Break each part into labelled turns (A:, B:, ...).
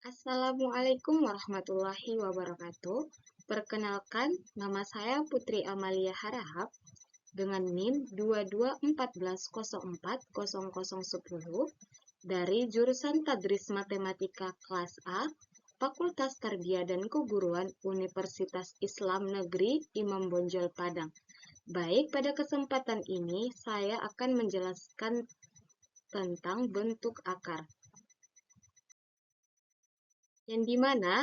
A: Assalamualaikum warahmatullahi wabarakatuh. Perkenalkan, nama saya Putri Amalia Harahap dengan NIM 2214040010 dari jurusan Tadris Matematika kelas A, Fakultas Tarbiyah dan Keguruan Universitas Islam Negeri Imam Bonjol Padang. Baik, pada kesempatan ini saya akan menjelaskan tentang bentuk akar. Yang dimana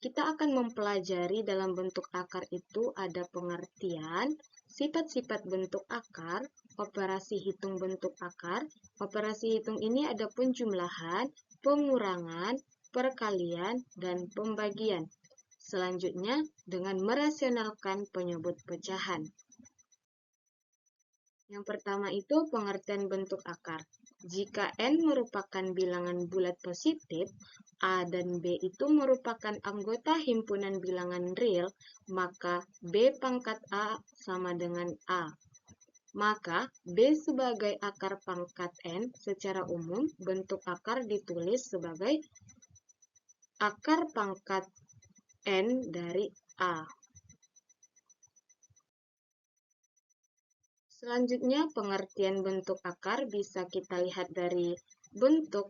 A: kita akan mempelajari dalam bentuk akar itu ada pengertian, sifat-sifat bentuk akar, operasi hitung bentuk akar. Operasi hitung ini ada penjumlahan, pengurangan, perkalian, dan pembagian. Selanjutnya, dengan merasionalkan penyebut pecahan. Yang pertama itu pengertian bentuk akar. Jika N merupakan bilangan bulat positif, A dan B itu merupakan anggota himpunan bilangan real, maka B pangkat A sama dengan A. Maka B sebagai akar pangkat N, secara umum bentuk akar ditulis sebagai akar pangkat N dari A. Selanjutnya, pengertian bentuk akar bisa kita lihat dari bentuk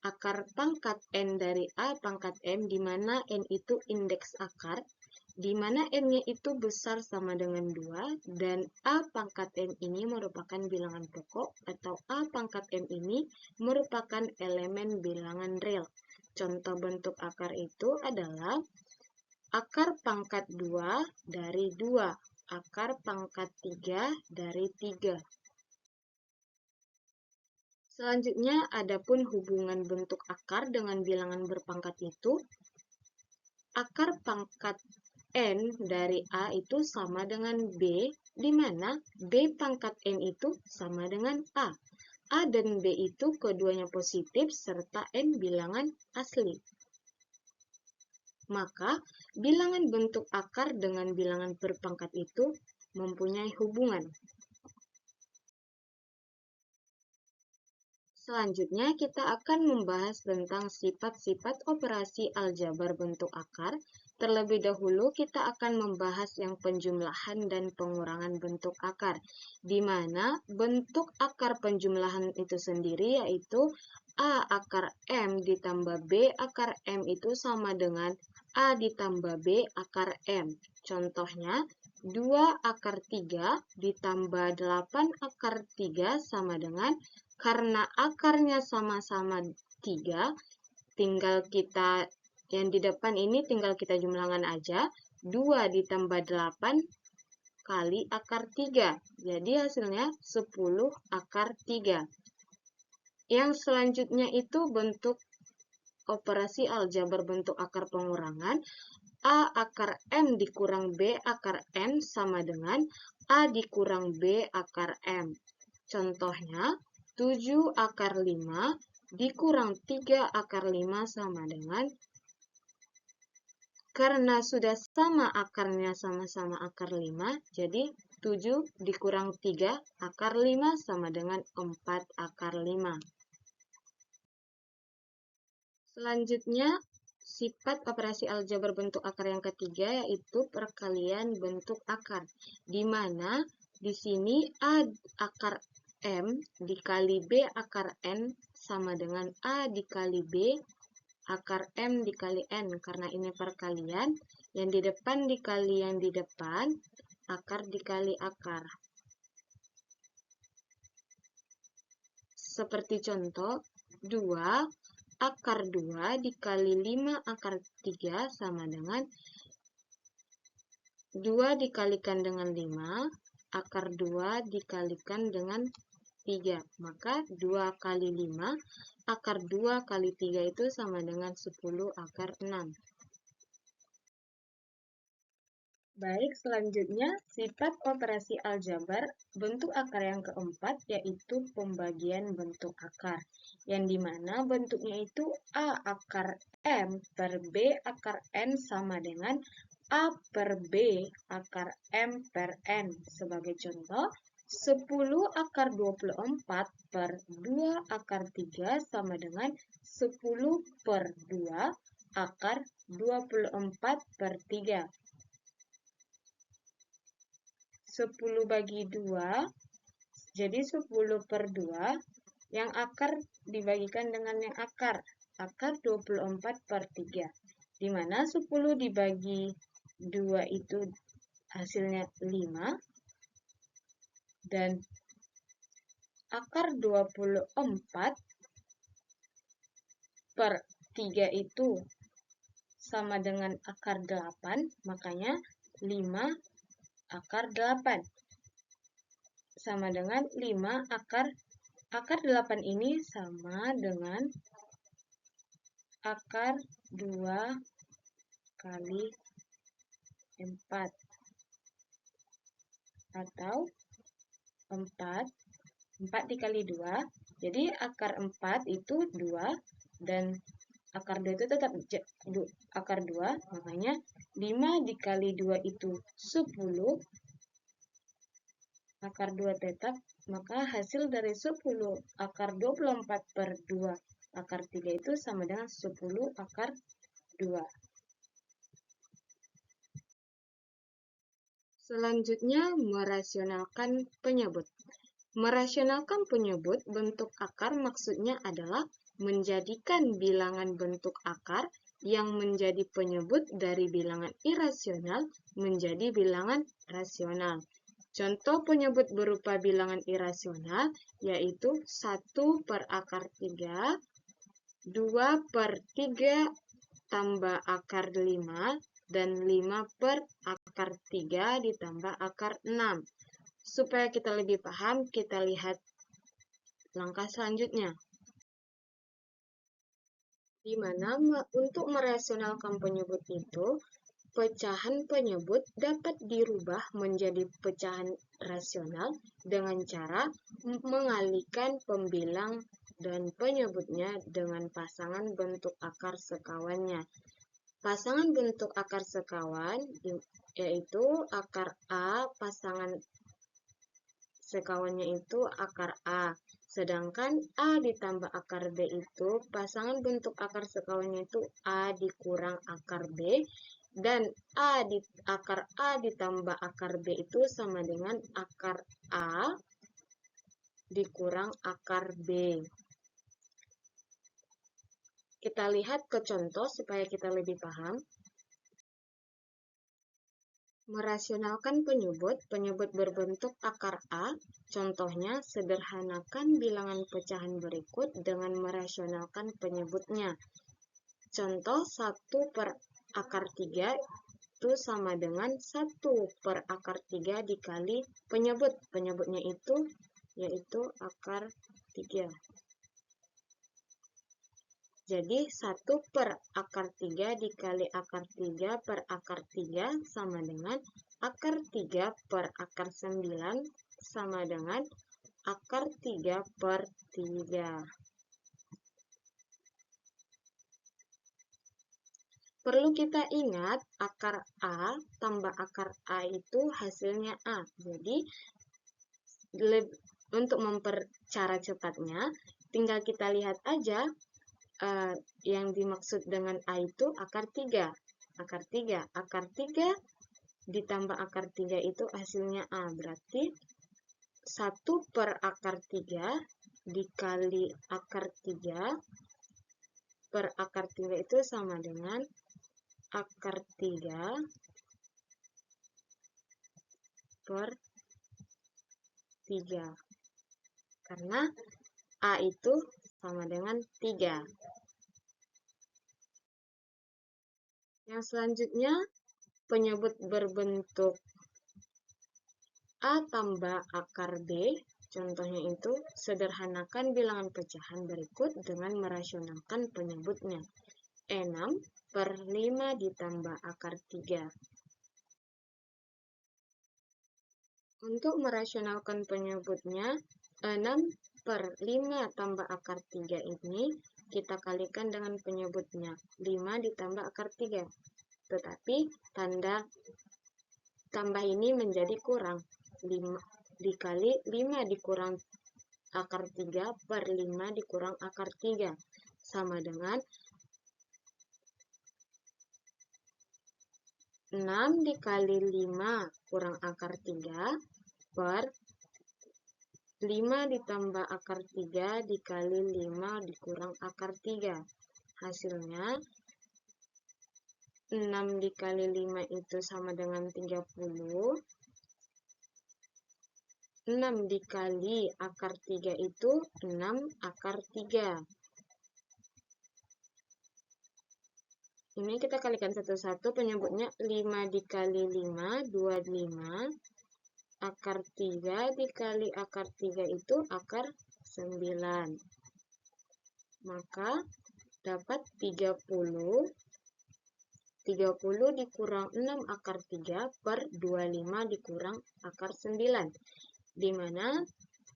A: akar pangkat N dari A pangkat M, di mana N itu indeks akar, di mana N-nya itu besar sama dengan 2, dan A pangkat M ini merupakan bilangan pokok, atau A pangkat M ini merupakan elemen bilangan real. Contoh bentuk akar itu adalah akar pangkat 2 dari 2, akar pangkat 3 dari 3. Selanjutnya, adapun hubungan bentuk akar dengan bilangan berpangkat itu, akar pangkat N dari A itu sama dengan B, di mana B pangkat N itu sama dengan A. A dan B itu keduanya positif, serta N bilangan asli. Maka, bilangan bentuk akar dengan bilangan berpangkat itu mempunyai hubungan. Selanjutnya, kita akan membahas tentang sifat-sifat operasi aljabar bentuk akar. Terlebih dahulu, kita akan membahas yang penjumlahan dan pengurangan bentuk akar, di mana bentuk akar penjumlahan itu sendiri yaitu A akar M ditambah B akar M itu sama dengan A ditambah B akar M. Contohnya, 2 akar 3 ditambah 8 akar 3 sama dengan, karena akarnya sama-sama 3, tinggal kita, yang di depan ini tinggal kita jumlahkan aja, 2 ditambah 8 kali akar 3. Jadi hasilnya 10 akar 3. Yang selanjutnya itu bentuk operasi aljabar bentuk akar pengurangan. A akar M dikurang B akar M sama dengan A dikurang B akar M. Contohnya, 7 akar 5 dikurang 3 akar 5 sama dengan, karena sudah sama akarnya sama-sama akar 5, jadi 7 dikurang 3 akar 5 sama dengan 4 akar 5. Selanjutnya, sifat operasi aljabar bentuk akar yang ketiga yaitu perkalian bentuk akar, di mana di sini A akar M dikali B akar N sama dengan A dikali B akar M dikali N. Karena ini perkalian, yang di depan dikali yang di depan, akar dikali akar. Seperti contoh, 2 akar 2 dikali 5 akar 3 sama dengan 2 dikalikan dengan 5, akar 2 dikalikan dengan 3. Maka 2 kali 5, akar 2 kali 3 itu sama dengan 10 akar 6. Baik, selanjutnya sifat operasi aljabar bentuk akar yang keempat yaitu pembagian bentuk akar, yang dimana bentuknya itu A akar M per B akar N sama dengan A per B akar M per N. Sebagai contoh, 10 akar 24 per 2 akar 3 sama dengan 10 per 2 akar 24 per 3. 10 bagi 2, jadi 10 per 2, yang akar dibagikan dengan yang akar 24 per 3. Di mana 10 dibagi 2 itu hasilnya 5, dan akar 24 per 3 itu sama dengan akar 8, makanya 5 akar 8 sama dengan 5 akar 8 ini sama dengan akar 2 kali 4 atau 4 dikali 2, jadi akar 4 itu 2 dan akar 2 itu tetap akar 2, makanya 5 dikali 2 itu 10, akar 2 tetap, maka hasil dari 10 akar 24 per 2 akar 3 itu sama dengan 10 akar 2. Selanjutnya, merasionalkan penyebut. Merasionalkan penyebut bentuk akar maksudnya adalah menjadikan bilangan bentuk akar yang menjadi penyebut dari bilangan irasional menjadi bilangan rasional. Contoh penyebut berupa bilangan irasional yaitu 1 per akar 3, 2 per 3 tambah akar 5, dan 5 per akar 3 ditambah akar 6. Supaya kita lebih paham, kita lihat langkah selanjutnya. Di mana untuk merasionalkan penyebut itu, pecahan penyebut dapat dirubah menjadi pecahan rasional dengan cara mengalihkan pembilang dan penyebutnya dengan pasangan bentuk akar sekawannya. Pasangan bentuk akar sekawan yaitu akar A, pasangan sekawannya itu akar A. Sedangkan A ditambah akar B itu, pasangan bentuk akar sekawannya itu A dikurang akar B. Dan akar A ditambah akar B itu sama dengan akar A dikurang akar B. Kita lihat ke contoh supaya kita lebih paham. Merasionalkan penyebut berbentuk akar A, contohnya sederhanakan bilangan pecahan berikut dengan merasionalkan penyebutnya. Contoh 1 per akar 3 itu sama dengan 1 per akar 3 dikali penyebut. Penyebutnya itu yaitu akar 3. Jadi 1 per akar 3 dikali akar 3 per akar 3 sama dengan akar 3 per akar 9 sama dengan akar 3 per 3. Perlu kita ingat akar A tambah akar A itu hasilnya A. Jadi untuk cara cepatnya tinggal kita lihat aja yang dimaksud dengan A itu akar 3. Akar 3 ditambah akar 3 itu hasilnya A. Berarti 1 per akar 3 dikali akar 3 per akar 3 itu sama dengan akar 3 per 3. Karena A itu sama dengan 3. Yang selanjutnya, penyebut berbentuk A tambah akar B, contohnya itu sederhanakan bilangan pecahan berikut dengan merasionalkan penyebutnya. 6 per 5 ditambah akar 3. Untuk merasionalkan penyebutnya, 6 per 5 tambah akar 3 ini kita kalikan dengan penyebutnya. 5 ditambah akar 3. Tetapi tanda tambah ini menjadi kurang. dikali 5 dikurang akar 3 per 5 dikurang akar 3. Sama dengan 6 dikali 5 kurang akar 3 per 5 ditambah akar 3 dikali 5 dikurang akar 3. Hasilnya 6 dikali 5 itu sama dengan 30. 6 dikali akar 3 itu 6 akar 3. Ini kita kalikan satu-satu, penyebutnya 5 dikali 5, 25. Akar 3 dikali akar 3 itu akar 9. Maka dapat 30. 30 dikurang 6 akar 3 per 25 dikurang akar 9. Di mana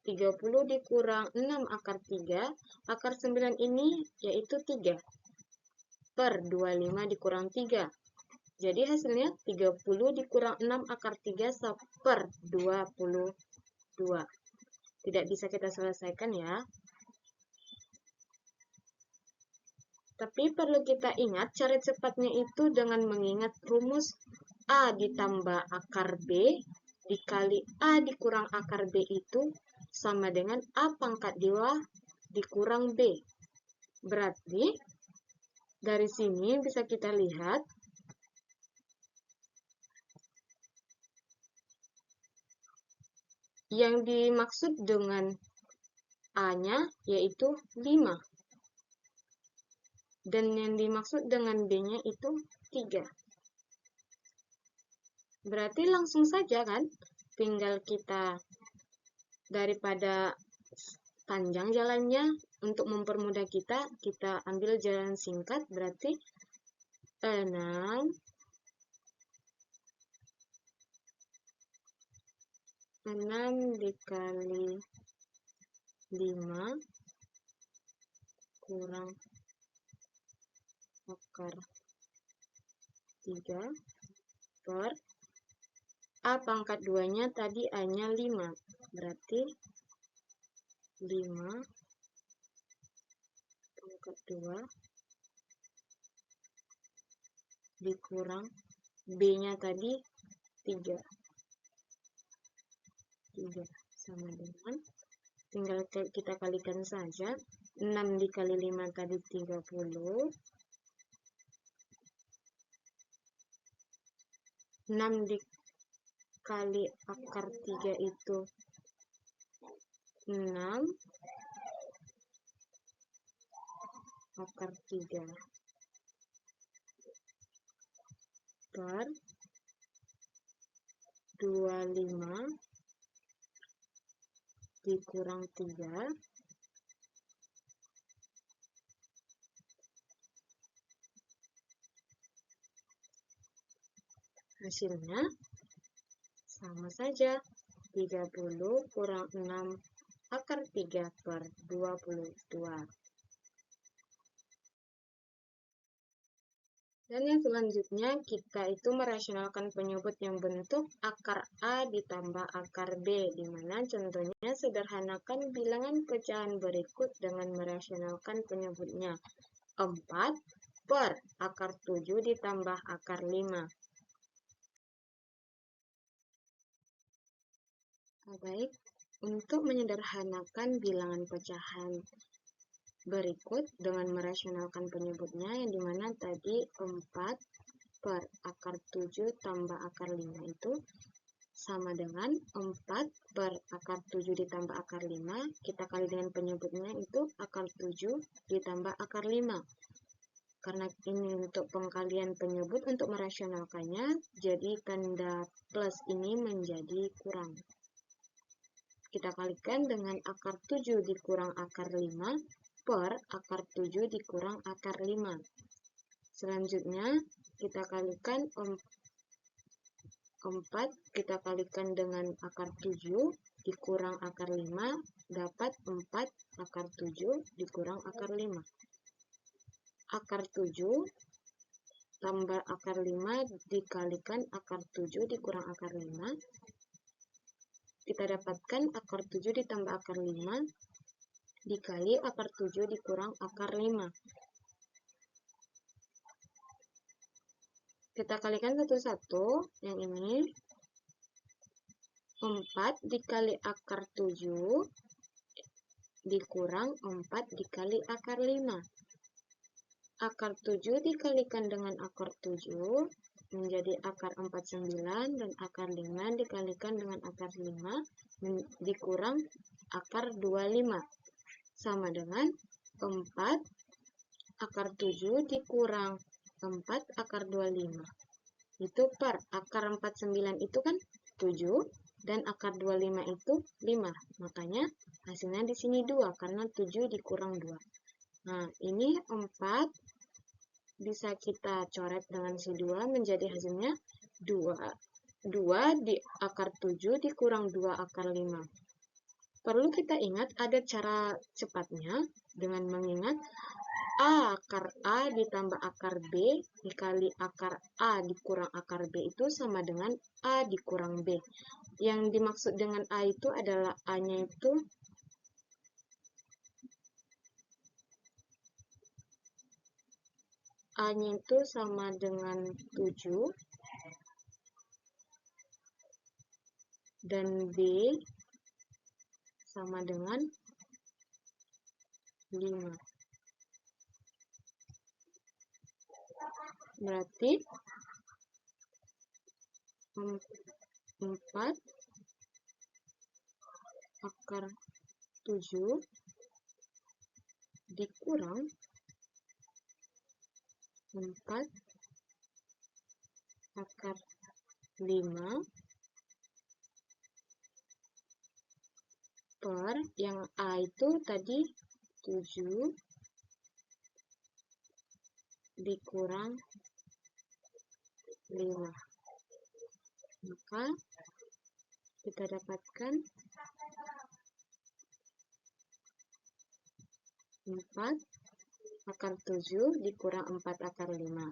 A: 30 dikurang 6 akar 3, akar 9 ini yaitu 3. Per 25 dikurang 3. Jadi hasilnya 30 dikurang 6 akar 3 per 22. Tidak bisa kita selesaikan ya. Tapi perlu kita ingat cara cepatnya itu dengan mengingat rumus A ditambah akar B dikali A dikurang akar B itu sama dengan A pangkat 2 dikurang B. Berarti dari sini bisa kita lihat yang dimaksud dengan A-nya yaitu 5. Dan yang dimaksud dengan B-nya itu 3. Berarti langsung saja kan? Tinggal kita, daripada panjang jalannya, untuk mempermudah kita ambil jalan singkat. Berarti 6 dikali 5 kurang akar 3 per A pangkat 2-nya tadi A-nya 5. Berarti 5 pangkat 2 dikurang B-nya tadi 3. 3 sama dengan, tinggal kita kalikan saja. 6 dikali 5 tadi 30. 6 dikali akar 3 itu 6 akar 3 per 25 dikurang 3. Hasilnya sama saja, 30 kurang 6 akar 3 per 22. Dan yang selanjutnya, kita itu merasionalkan penyebut yang bentuk akar A ditambah akar B, di mana contohnya sederhanakan bilangan pecahan berikut dengan merasionalkan penyebutnya. 4 per akar 7 ditambah akar 5. Baik, untuk menyederhanakan bilangan pecahan berikut dengan merasionalkan penyebutnya, yang dimana tadi 4 per akar 7 tambah akar 5 itu sama dengan 4 per akar 7 ditambah akar 5, kita kali dengan penyebutnya itu akar 7 ditambah akar 5. Karena ini untuk pengkalian penyebut, untuk merasionalkannya, jadi tanda plus ini menjadi kurang. Kita kalikan dengan akar 7 dikurang akar 5 per akar 7 dikurang akar 5. Selanjutnya, kita kalikan 4, kita kalikan dengan akar 7 dikurang akar 5, dapat 4 akar 7 dikurang akar 5. Akar 7 tambah akar 5 dikalikan akar 7 dikurang akar 5, kita dapatkan akar 7 ditambah akar 5 dikali akar 7 dikurang akar 5. Kita kalikan satu-satu, yang ini 4 dikali akar 7 dikurang 4 dikali akar 5. Akar 7 dikalikan dengan akar 7 menjadi akar 49 dan akar 5 dikalikan dengan akar 5 dikurang akar 25 sama dengan 4 akar 7 dikurang 4 akar 25. Itu per akar 49 itu kan 7 dan akar 25 itu 5. Makanya hasilnya di sini 2 karena 7 dikurang 2. Nah, ini 4 bisa kita coret dengan si 2 menjadi hasilnya 2. 2 di akar 7 dikurang 2 akar 5. Perlu kita ingat ada cara cepatnya dengan mengingat A akar A ditambah akar B dikali akar A dikurang akar B itu sama dengan A dikurang B. Yang dimaksud dengan A itu adalah A-nya itu A-nya itu sama dengan 7 dan B sama dengan 5. Berarti 4 akar 7 dikurang 4 akar 5 per yang A itu tadi 7 dikurang 5. Maka kita dapatkan 4 akar 7 dikurang 4 akar 5. Nah,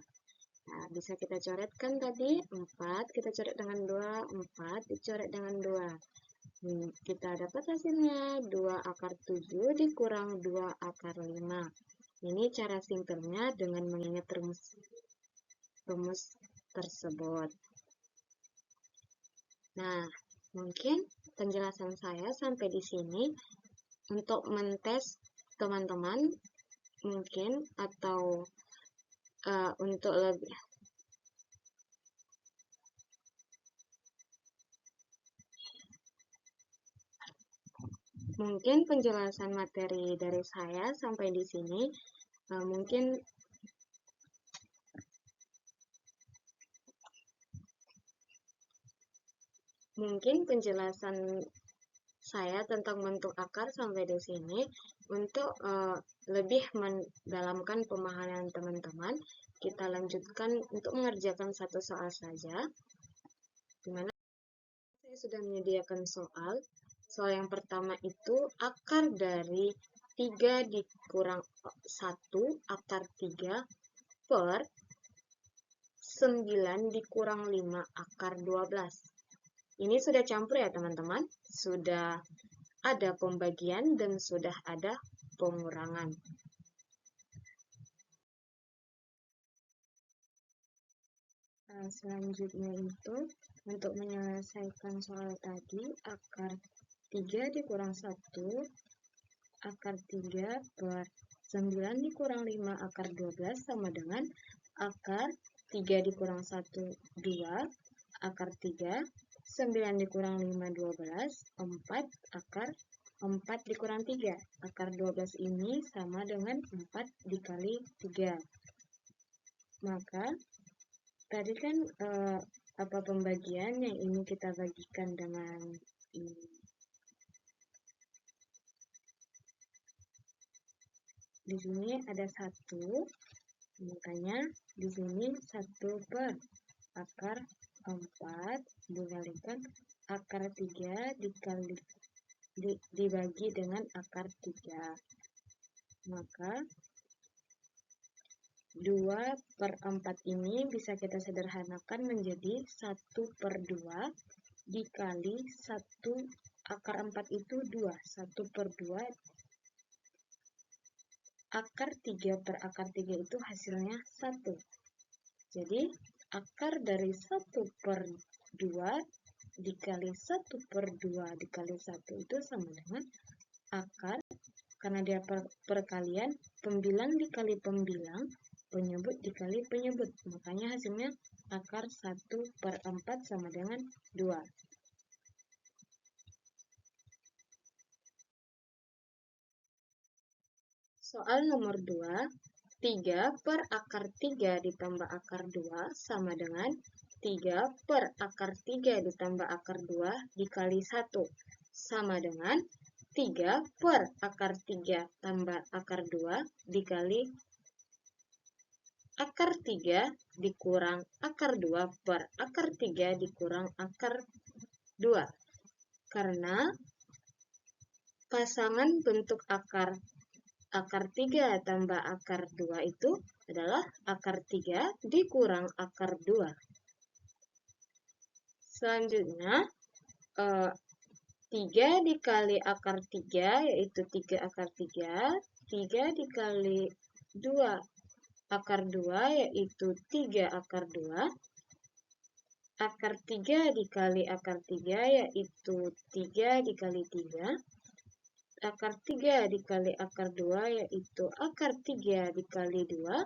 A: bisa kita coretkan tadi 4, kita coret dengan 2, 4 dicoret dengan 2. Kita dapat hasilnya 2 akar 7 dikurang 2 akar 5. Ini cara simpelnya dengan mengingat rumus tersebut. Nah, mungkin penjelasan saya sampai di sini. Untuk mentes teman-teman mungkin atau untuk lebih mungkin penjelasan materi dari saya sampai di sini. Mungkin penjelasan saya tentang bentuk akar sampai di sini. Untuk lebih mendalamkan pemahaman teman-teman, kita lanjutkan untuk mengerjakan satu soal saja, di mana saya sudah menyediakan soal. Soal yang pertama itu akar dari 3 dikurang 1 akar 3 per 9 dikurang 5 akar 12. Ini sudah campur ya teman-teman, sudah ada pembagian dan sudah ada pengurangan. Nah, selanjutnya itu untuk menyelesaikan soal tadi, akar 3 dikurang 1 akar 3 per 9 dikurang 5 akar 12 sama dengan akar 3 dikurang 1 2 akar 3 9 dikurang 5 12 4 akar 4 dikurang 3 akar 12 ini sama dengan 4 dikali 3. Maka tadi kan apa pembagian yang ini kita bagikan dengan ini. Di sini ada 1, makanya di sini 1 per akar 4 dikalikan akar 3 dibagi dengan akar 3. Maka 2 per 4 ini bisa kita sederhanakan menjadi 1 per 2 dikali 1 akar 4 itu 2. 1 per 2, akar 3 per akar 3 itu hasilnya 1. Jadi, akar dari 1 per 2 dikali 1 per 2 dikali 1 itu sama dengan akar, karena dia perkalian, pembilang dikali pembilang, penyebut dikali penyebut. Makanya hasilnya akar 1 per 4 sama dengan 2. Soal nomor 2, 3 per akar 3 ditambah akar 2 sama dengan 3 per akar 3 ditambah akar 2 dikali 1 sama dengan 3 per akar 3 tambah akar 2 dikali akar 3 dikurang akar 2 per akar 3 dikurang akar 2. Karena pasangan bentuk akar 3 tambah akar 2 itu adalah akar 3 dikurang akar 2. Selanjutnya, 3 dikali akar 3 yaitu 3 akar 3. 3 dikali 2 akar 2 yaitu 3 akar 2. Akar 3 dikali akar 3 yaitu 3 dikali 3. Akar 3 dikali akar 2 yaitu akar 3 dikali 2.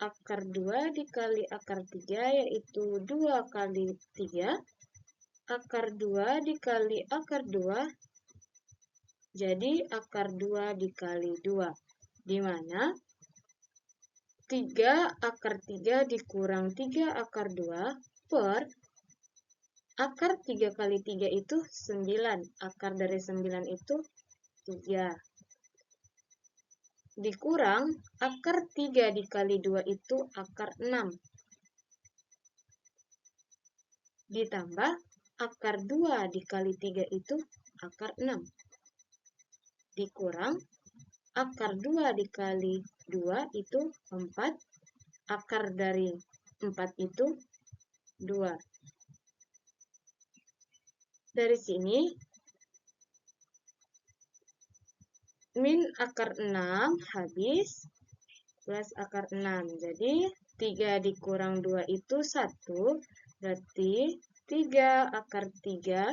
A: Akar 2 dikali akar 3 yaitu 2 kali 3. Akar 2 dikali akar 2 jadi akar 2 dikali 2. Di mana 3 akar 3 dikurang 3 akar 2 per akar 3 kali 3 itu 9. Akar dari 9 itu 3. Dikurang akar 3 dikali 2 itu akar 6. Ditambah akar 2 dikali 3 itu akar 6. Dikurang akar 2 dikali 2 itu 4. Akar dari 4 itu 2. Dari sini, min akar 6 habis, plus akar 6. Jadi, 3 dikurang 2 itu 1. Berarti 3 akar 3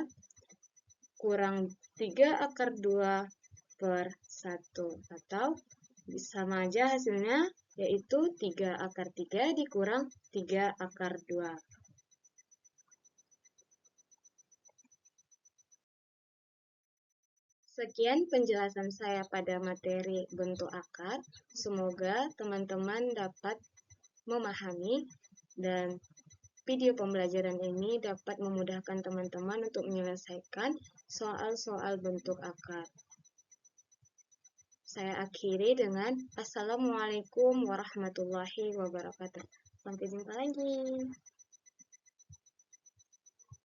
A: kurang 3 akar 2 per 1. Atau sama aja hasilnya, yaitu 3 akar 3 dikurang 3 akar 2. Sekian penjelasan saya pada materi bentuk akar. Semoga teman-teman dapat memahami dan video pembelajaran ini dapat memudahkan teman-teman untuk menyelesaikan soal-soal bentuk akar. Saya akhiri dengan Assalamualaikum warahmatullahi wabarakatuh. Sampai jumpa lagi.